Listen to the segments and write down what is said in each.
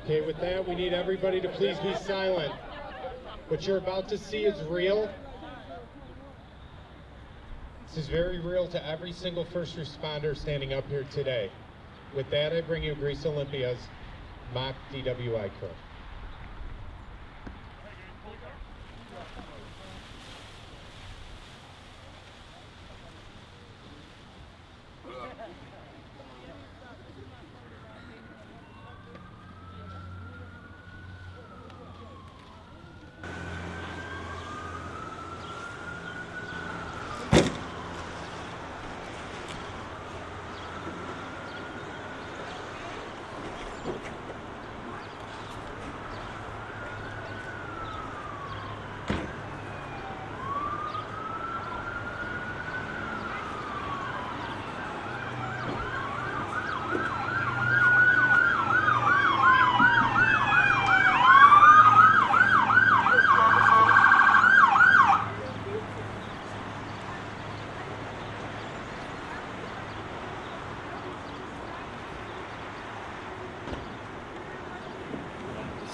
Okay, with that, we need everybody to please be silent. What you're about to see is real. This is very real to every single first responder standing up here today. With that, I bring you Greece Olympia's mock DWI crew.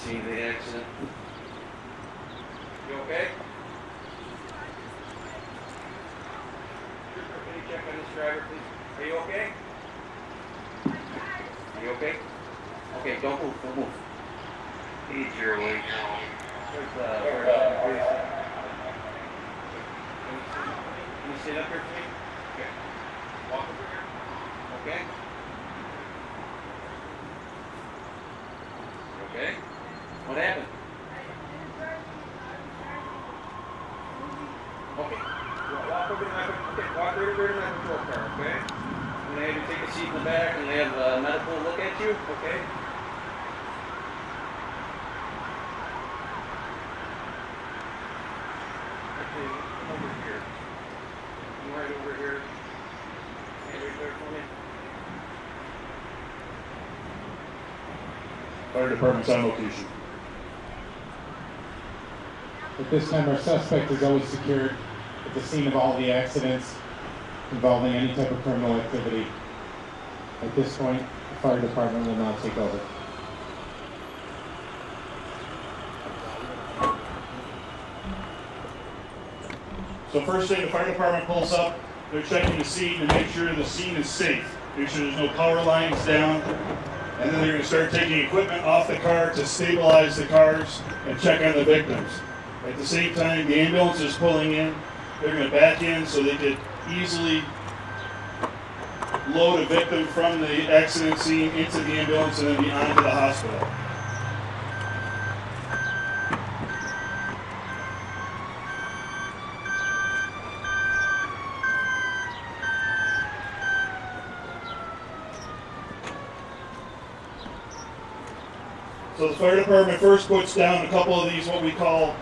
Scene of the accident. You okay? Can you check on this driver, please? Are you okay? Are you okay? Okay, don't move, don't move. Ease your way. Can you sit up here for me? Okay. Walk over here. Okay? Okay? What happened? Okay. Walk over to my walk right over to my patrol car, okay? I'm gonna have you take a seat in the back and have medical look at you, okay? Okay, come over here. Come right over here. Stand right there for me. Fire department's on location. At this time, our suspect is always secured at the scene of all the accidents involving any type of criminal activity. At this point, the fire department will now take over. So first thing, the fire department pulls up, they're checking the scene to make sure the scene is safe. Make sure there's no power lines down. And then they're going to start taking equipment off the car to stabilize the cars and check on the victims. At the same time, the ambulance is pulling in. They're going to back in so they could easily load a victim from the accident scene into the ambulance and then be on to the hospital. So the fire department first puts down a couple of these, what we call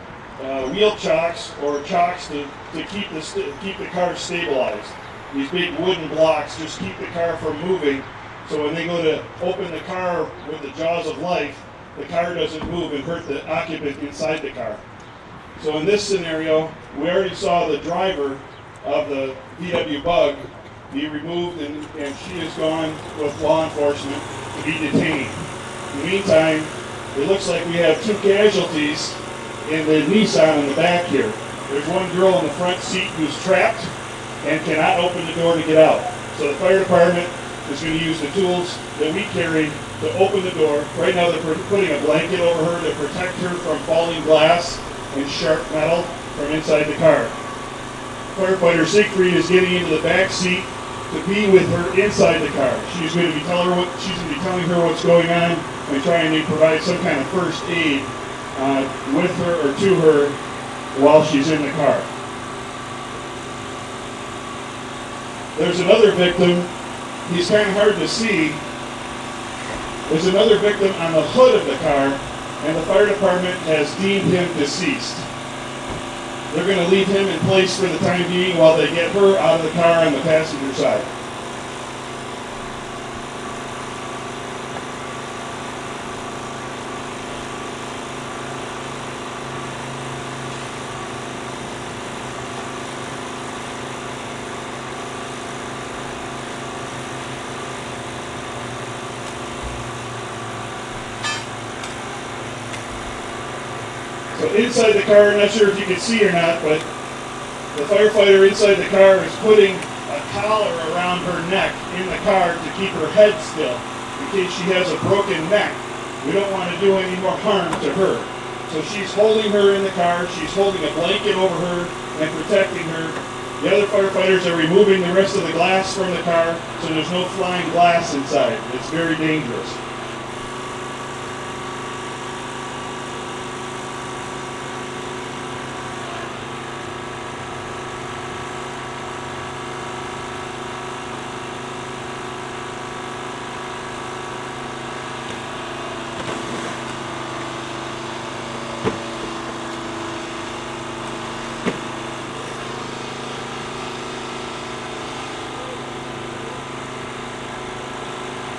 wheel chocks, or chocks to keep the car stabilized. These big wooden blocks just keep the car from moving, so when they go to open the car with the jaws of life, the car doesn't move and hurt the occupant inside the car. So in this scenario, we already saw the driver of the VW Bug be removed, and she is gone with law enforcement to be detained. In the meantime, it looks like we have two casualties in the Nissan in the back here. There's one girl in the front seat who's trapped and cannot open the door to get out. So the fire department is going to use the tools that we carry to open the door. Right now they're putting a blanket over her to protect her from falling glass and sharp metal from inside the car. Firefighter Siegfried is getting into the back seat to be with her inside the car. She's going to be telling her what's going on and trying to provide some kind of first aid with her or to her while she's in the car. There's another victim. He's kind of hard to see. There's another victim on the hood of the car, and the fire department has deemed him deceased. They're going to leave him in place for the time being while they get her out of the car on the passenger side. So inside the car, I'm not sure if you can see or not, but the firefighter inside the car is putting a collar around her neck in the car to keep her head still in case she has a broken neck. We don't want to do any more harm to her. So she's holding her in the car, she's holding a blanket over her and protecting her. The other firefighters are removing the rest of the glass from the car so there's no flying glass inside. It's very dangerous.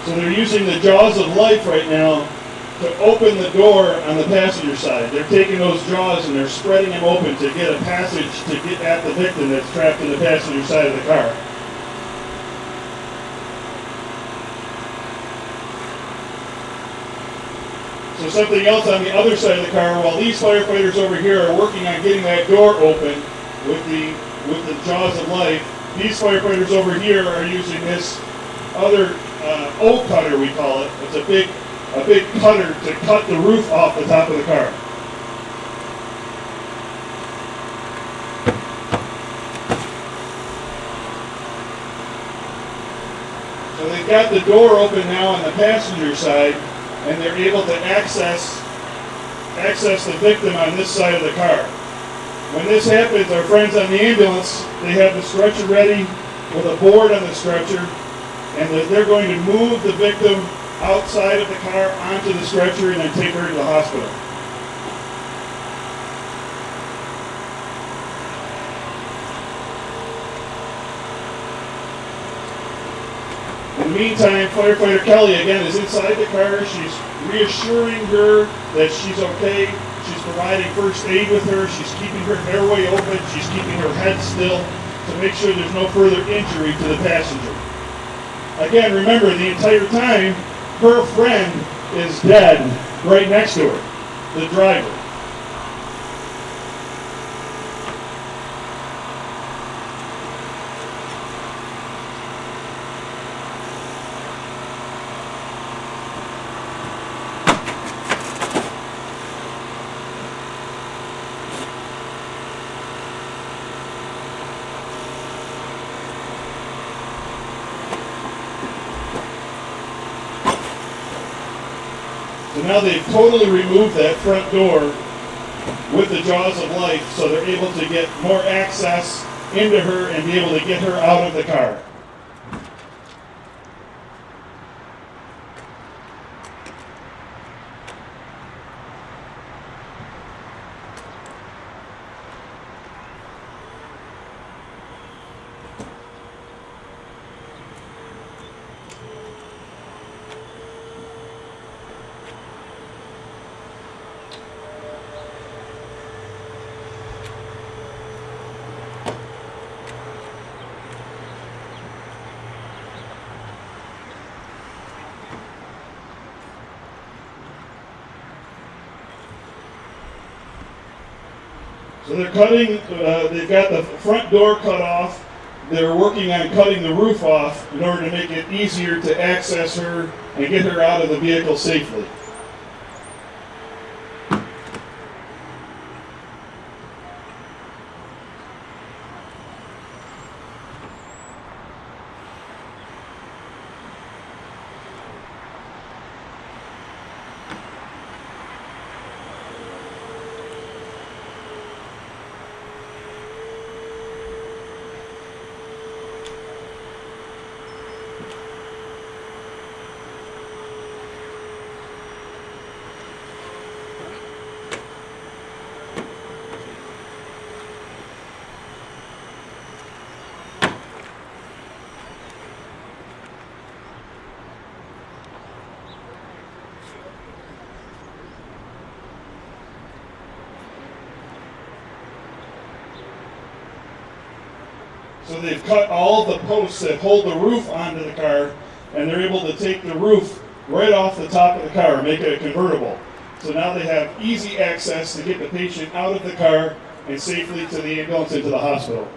So they're using the jaws of life right now to open the door on the passenger side. They're taking those jaws and they're spreading them open to get a passage to get at the victim that's trapped in the passenger side of the car. So something else on the other side of the car, while these firefighters over here are working on getting that door open with the jaws of life, these firefighters over here are using this other O cutter, we call it. It's a big cutter to cut the roof off the top of the car. So they've got the door open now on the passenger side, and they're able to access the victim on this side of the car. When this happens, our friends on the ambulance, they have the stretcher ready with a board on the stretcher, and they're going to move the victim outside of the car onto the stretcher and then take her to the hospital. In the meantime, firefighter Kelly again is inside the car. She's reassuring her that she's okay. She's providing first aid with her. She's keeping her airway open. She's keeping her head still to make sure there's no further injury to the passenger. Again, remember, the entire time, her friend is dead right next to her, the driver. So now they've totally removed that front door with the jaws of life, so they're able to get more access into her and be able to get her out of the car. So they're cutting, they've got the front door cut off. They're working on cutting the roof off in order to make it easier to access her and get her out of the vehicle safely. So they've cut all the posts that hold the roof onto the car, and they're able to take the roof right off the top of the car, make it a convertible. So now they have easy access to get the patient out of the car and safely to the ambulance into the hospital.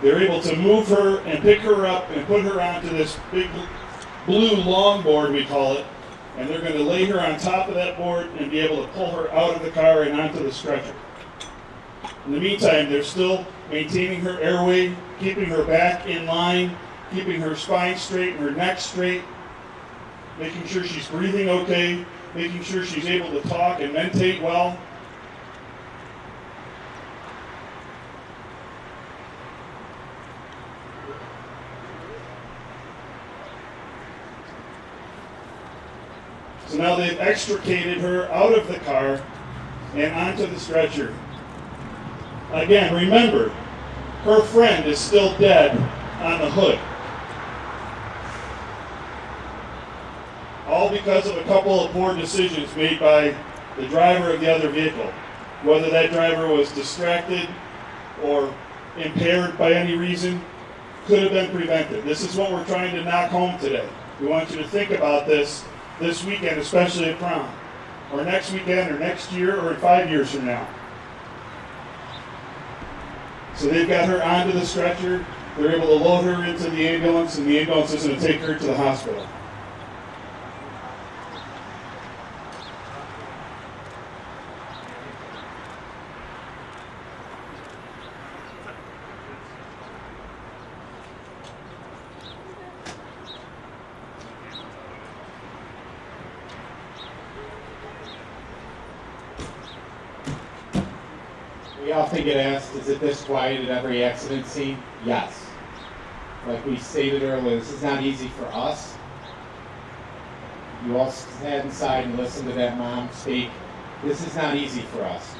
They're able to move her and pick her up and put her onto this big blue long board, we call it, and they're going to lay her on top of that board and be able to pull her out of the car and onto the stretcher. In the meantime, they're still maintaining her airway, keeping her back in line, keeping her spine straight and her neck straight, making sure she's breathing okay, making sure she's able to talk and mentate well. So now they've extricated her out of the car and onto the stretcher. Again, remember, her friend is still dead on the hood. All because of a couple of poor decisions made by the driver of the other vehicle. Whether that driver was distracted or impaired by any reason, could have been prevented. This is what we're trying to knock home today. We want you to think about this weekend, especially at prom, or next weekend, or next year, or in 5 years from now. So they've got her onto the stretcher, they're able to load her into the ambulance, and the ambulance is going to take her to the hospital. We often get asked, is it this quiet at every accident scene? Yes. Like we stated earlier, this is not easy for us. You all sat inside and listened to that mom speak. This is not easy for us.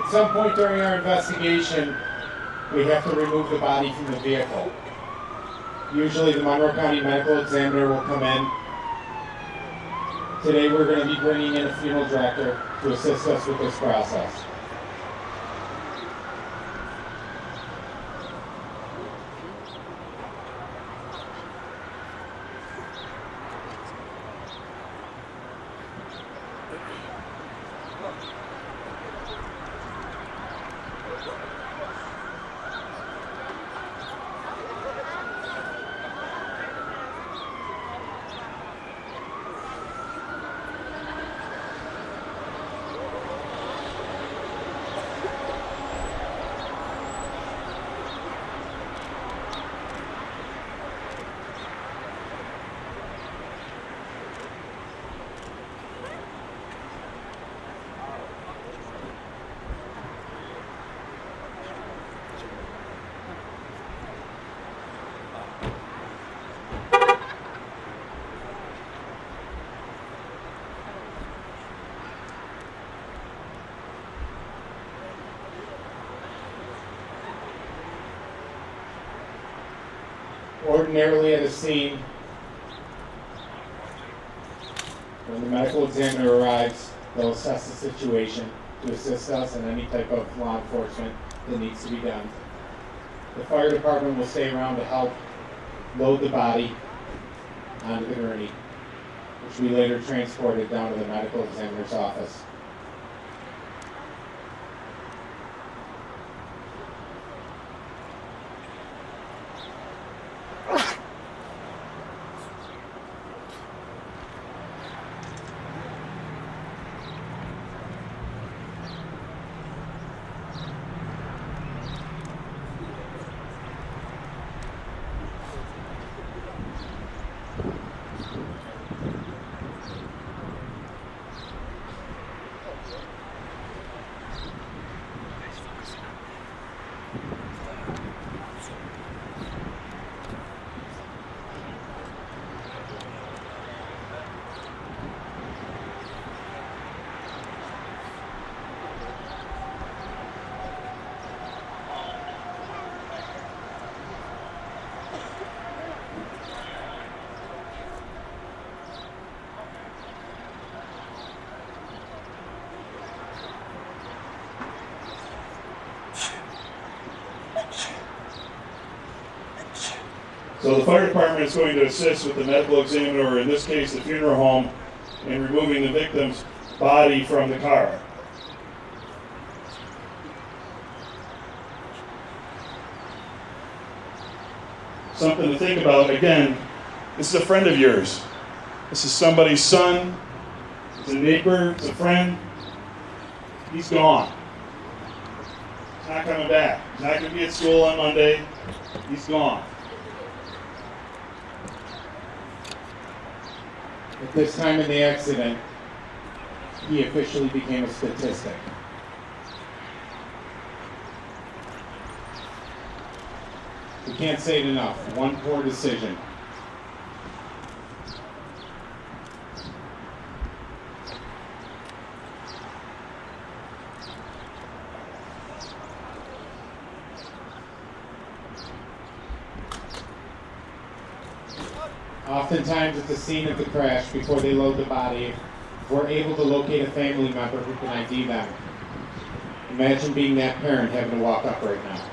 At some point during our investigation, we have to remove the body from the vehicle. Usually the Monroe County Medical Examiner will come in. Today we're going to be bringing in a funeral director to assist us with this process. Ordinarily at a scene, when the medical examiner arrives, they'll assess the situation to assist us in any type of law enforcement that needs to be done. The fire department will stay around to help load the body onto the gurney, which we later transported down to the medical examiner's office. So the fire department is going to assist with the medical examiner, or in this case the funeral home, in removing the victim's body from the car. Something to think about. Again, this is a friend of yours. This is somebody's son. It's a neighbor. It's a friend. He's gone. He's not coming back. He's not going to be at school on Monday. He's gone. At this time in the accident, he officially became a statistic. We can't say it enough. One poor decision. Oftentimes at the scene of the crash, before they load the body, we're able to locate a family member who can ID them. Imagine being that parent having to walk up right now.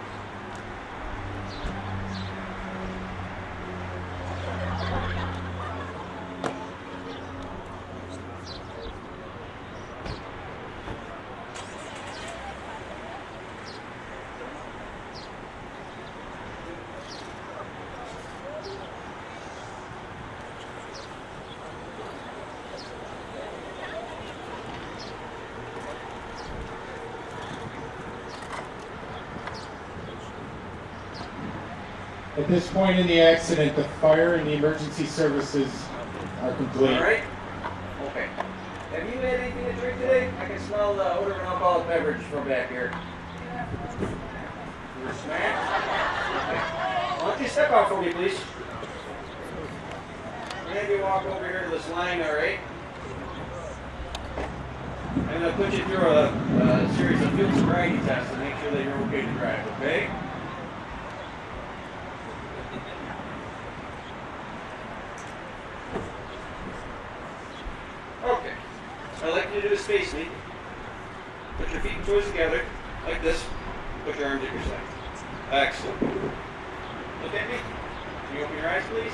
At this point in the accident, the fire and the emergency services are complete. All right? Okay. Have you had anything to drink today? I can smell the odor of an alcoholic beverage from back here. You were smacked? Okay. Why don't you step out for me, please? I'm going to have you walk over here to this line, all right? I'm going to put you through a series of field sobriety tests to make sure that you're okay to drive, okay? Okay. I'd like you to do a space lead. Put your feet and toes together, like this. Put your arms at your side. Excellent. Look at me. Can you open your eyes, please?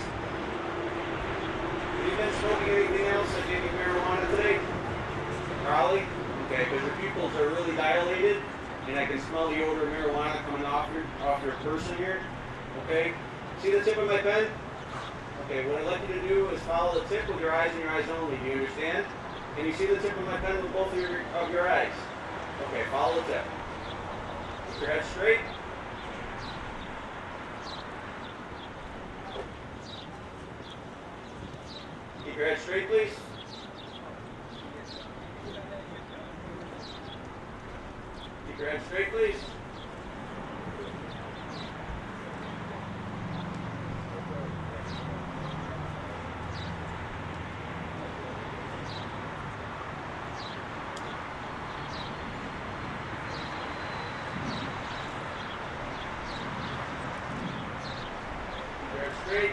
Have you been smoking anything else that gave you marijuana today? Probably. Okay, because your pupils are really dilated, and I can smell the odor of marijuana coming off your person here. Okay? See the tip of my pen? Okay, what I'd like you to do is follow the tip with your eyes and your eyes only. Do you understand? Can you see the tip of my pen with both of your eyes? Okay, follow the tip. Keep your head straight. Keep your head straight, please. Keep your head straight, please. Straight.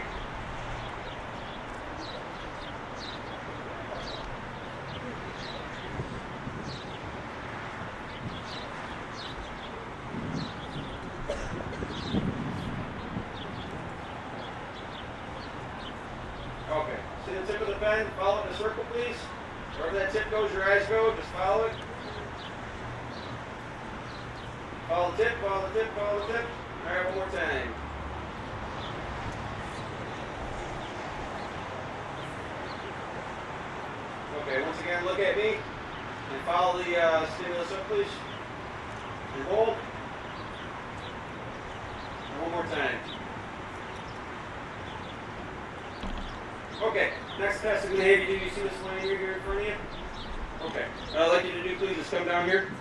Okay. See the tip of the pen? Follow it in a circle, please. Wherever that tip goes, your eyes go. Just follow it. Follow the tip, follow the tip, follow the tip. All right, one more time. Okay, once again, look at me and follow the stimulus up, please. And hold. And one more time. Okay, next test I'm going to have you do. You see this line here in front of you? Okay. What I'd like you to do, please, is come down here.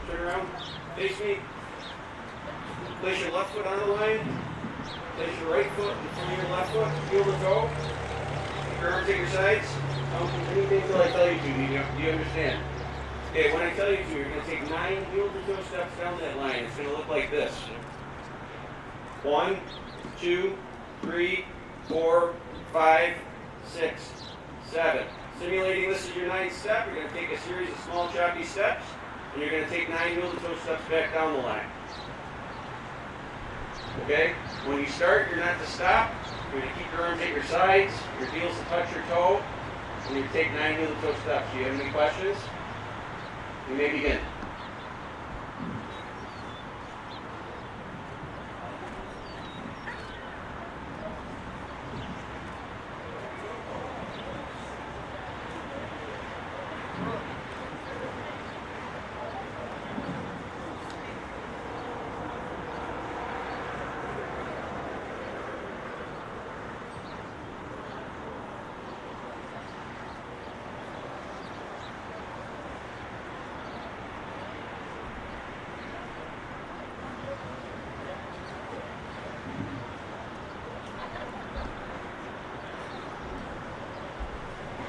Turn around. Face me. Place your left foot on the line. Place your right foot in front of your left foot. Feel the toe. Your arms at your sides. Don't do anything until I tell you to. Do you understand? Okay, when I tell you to, you're going to take 9 heel-to-toe steps down that line. It's going to look like this. 1, 2, 3, 4, 5, 6, 7. Simulating this is your 9th step, you're going to take a series of small choppy steps, and you're going to take 9 heel-to-toe steps back down the line. Okay? When you start, you're not to stop. You're going to keep your arms at your sides, your heels to touch your toe, and you take 9 heel to toe steps. Do you have any questions? You may begin.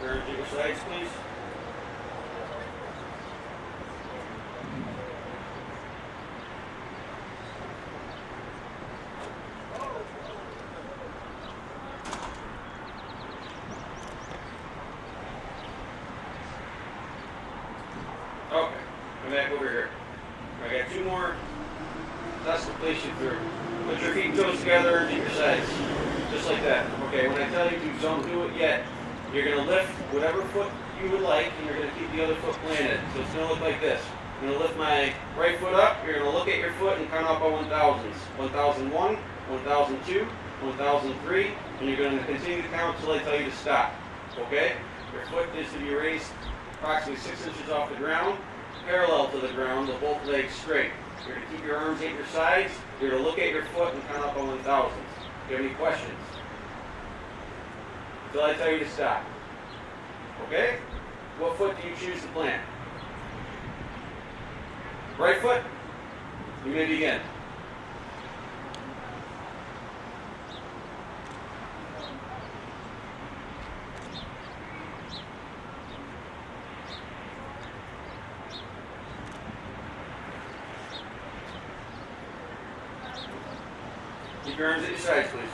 Turn to your sides, please. Okay, come back over here. I got 2 more. That's completion through. Put your feet and toes together and to your sides. Just like that. Okay, when I tell you to, don't do it yet. You're going to lift whatever foot you would like, and you're going to keep the other foot planted. So it's going to look like this. I'm going to lift my right foot up. You're going to look at your foot and count up by 1,000s. 1,001, 1,002, 1,003, and you're going to continue to count until I tell you to stop. Okay? Your foot is to be raised approximately 6 inches off the ground, parallel to the ground, with both legs straight. You're going to keep your arms at your sides. You're going to look at your foot and count up by 1,000s. Do you have any questions? Until I tell you to stop. Okay? What foot do you choose to plant? Right foot? You may begin. Keep your arms at your sides, please.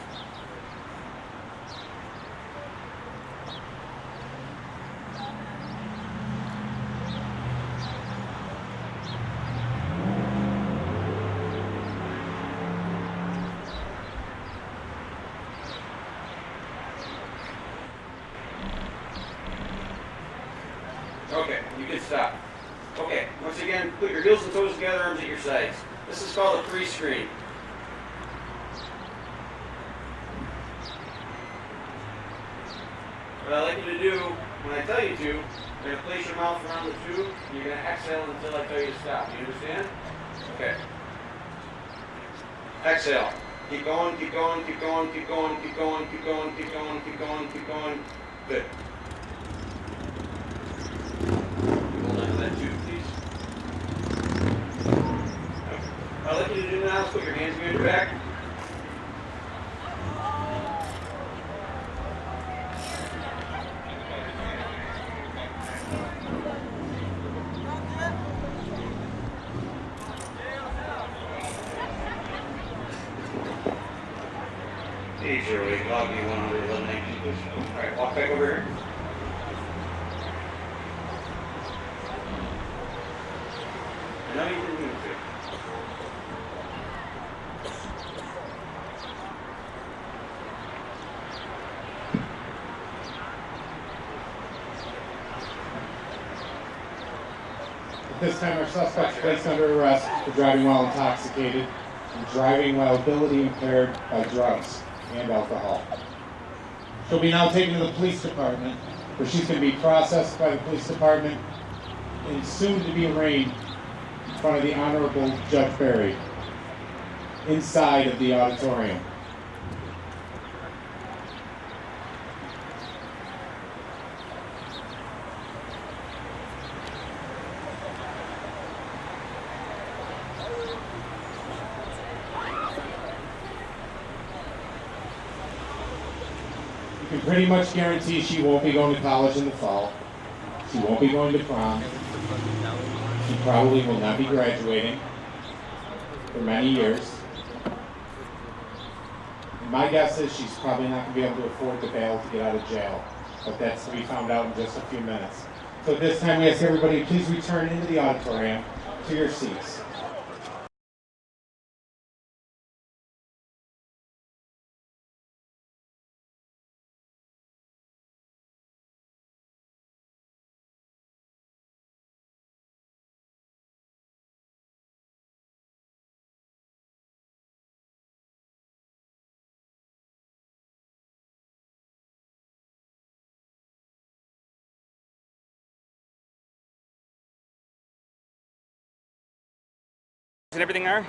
Okay, you can stop. Okay, once again, put your heels and toes together, arms at your sides. This is called a pre-screen. What I like you to do, when I tell you to, you're going to place your mouth around the tube, and you're going to exhale until I tell you to stop. You understand? Okay. Exhale. Keep going, keep going, keep going, keep going, keep going, keep going, keep going, keep going, keep going. Good. Hold on to that tube, please. Okay. What I'd like you to do now is put your hands behind your back. Easier way, log me 111 please. Alright, walk back over here. I know you didn't move it. At this time, our suspect is placed under arrest for driving while intoxicated and driving while ability impaired by drugs and alcohol. She'll be now taken to the police department, where she's going to be processed by the police department and soon to be arraigned in front of the Honorable Judge Berry inside of the auditorium. You can pretty much guarantee she won't be going to college in the fall. She won't be going to prom. She probably will not be graduating for many years. And my guess is she's probably not going to be able to afford the bail to get out of jail. But that's to be found out in just a few minutes. So at this time, we ask everybody to please return into the auditorium to your seats. And everything are?